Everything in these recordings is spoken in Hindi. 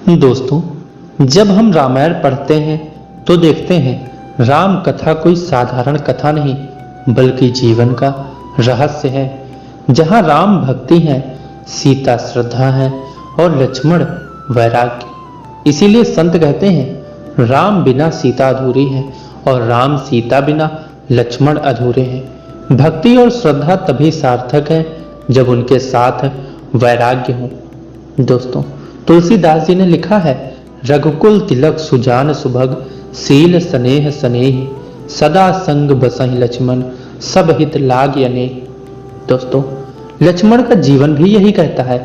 दोस्तों, जब हम रामायण पढ़ते हैं तो देखते हैं राम कथा कोई साधारण कथा नहीं बल्कि जीवन का रहस्य है। जहां राम भक्ति है, सीता श्रद्धा है और लक्ष्मण वैराग्य। इसीलिए संत कहते हैं राम बिना सीता अधूरी है और राम सीता बिना लक्ष्मण अधूरे हैं। भक्ति और श्रद्धा तभी सार्थक है जब उनके साथ वैराग्य हो। दोस्तों, तुलसीदास जी ने लिखा है, रघुकुल तिलक सुजान सुभग, सील स्नेह स्नेही, सदा संग बसहि लक्ष्मण, सब हित लाग अनेह। दोस्तों, लक्ष्मण का जीवन भी यही कहता है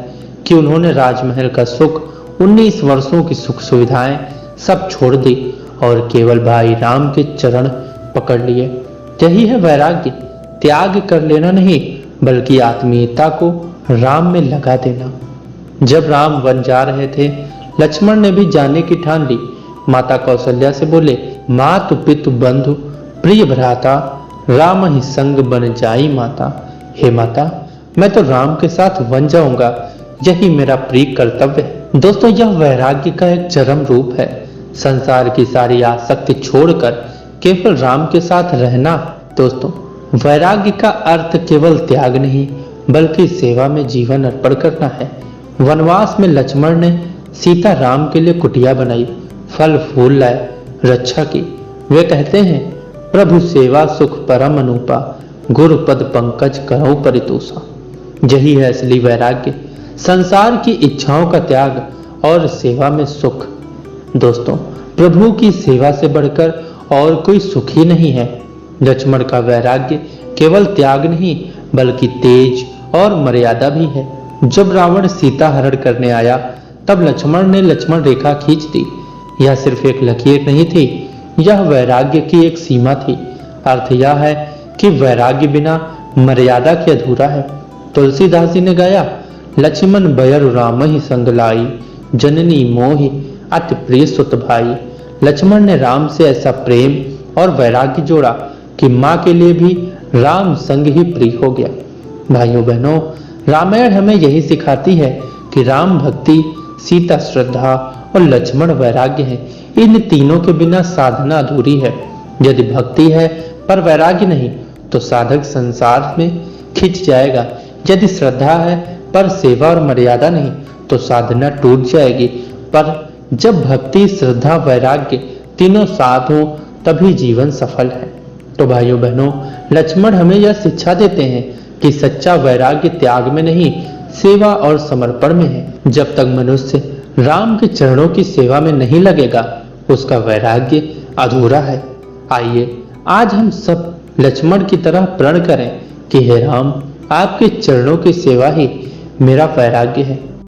कि उन्होंने राजमहल का सुख, 19 वर्षों की सुख सुविधाएं सब छोड़ दी और केवल भाई राम के चरण पकड़ लिए। यही है वैराग्य, त्याग कर लेना नहीं बल्कि आत्मीयता को राम में लगा देना। जब राम वन जा रहे थे, लक्ष्मण ने भी जाने की ठान ली। माता कौशल्या से बोले, मातु पितु बंधु प्रिय भ्राता, राम ही संग बन जाई माता। हे माता, मैं तो राम के साथ वन जाऊंगा, यही मेरा प्रिय कर्तव्य है। दोस्तों, यह वैराग्य का एक चरम रूप है। संसार की सारी आसक्ति छोड़कर केवल राम के साथ रहना। दोस्तों, वैराग्य का अर्थ केवल त्याग नहीं बल्कि सेवा में जीवन अर्पण करना है। वनवास में लक्ष्मण ने सीता राम के लिए कुटिया बनाई, फल फूल लाए, रक्षा की। वे कहते हैं, प्रभु सेवा सुख परम अनुपा, गुरु पद पंकज करऊं परितोषा। यही है असली वैराग्य, संसार की इच्छाओं का त्याग और सेवा में सुख। दोस्तों, प्रभु की सेवा से बढ़कर और कोई सुख ही नहीं है। लक्ष्मण का वैराग्य केवल त्याग नहीं बल्कि तेज और मर्यादा भी है। जब रावण सीता हरण करने आया तब लक्ष्मण ने लक्ष्मण रेखा खींच दी। यह सिर्फ एक लकीर नहीं थी, यह वैराग्य की एक सीमा थी। अर्थ यह है कि वैराग्य बिना मर्यादा के अधूरा है। तुलसीदास जी ने गाया, लक्ष्मण बयरु राम ही संग लाई, जननी मोहि अति प्रिय सुत भाई। लक्ष्मण ने राम से ऐसा प्रेम और वैराग्य जोड़ा कि मां के लिए भी राम संग ही प्रिय हो गया। भाइयों बहनों, रामायण हमें यही सिखाती है कि राम भक्ति, सीता श्रद्धा और लक्ष्मण वैराग्य है। इन तीनों के बिना साधना अधूरी है। यदि भक्ति है पर वैराग्य नहीं तो साधक संसार में खिंच जाएगा। यदि श्रद्धा है पर सेवा और मर्यादा नहीं तो साधना टूट जाएगी। पर जब भक्ति, श्रद्धा, वैराग्य तीनों साथ हो तभी जीवन सफल है। तो भाइयों बहनों, लक्ष्मण हमें यह शिक्षा देते हैं कि सच्चा वैराग्य त्याग में नहीं, सेवा और समर्पण में है। जब तक मनुष्य राम के चरणों की सेवा में नहीं लगेगा, उसका वैराग्य अधूरा है। आइए आज हम सब लक्ष्मण की तरह प्रण करें कि हे राम, आपके चरणों की सेवा ही मेरा वैराग्य है।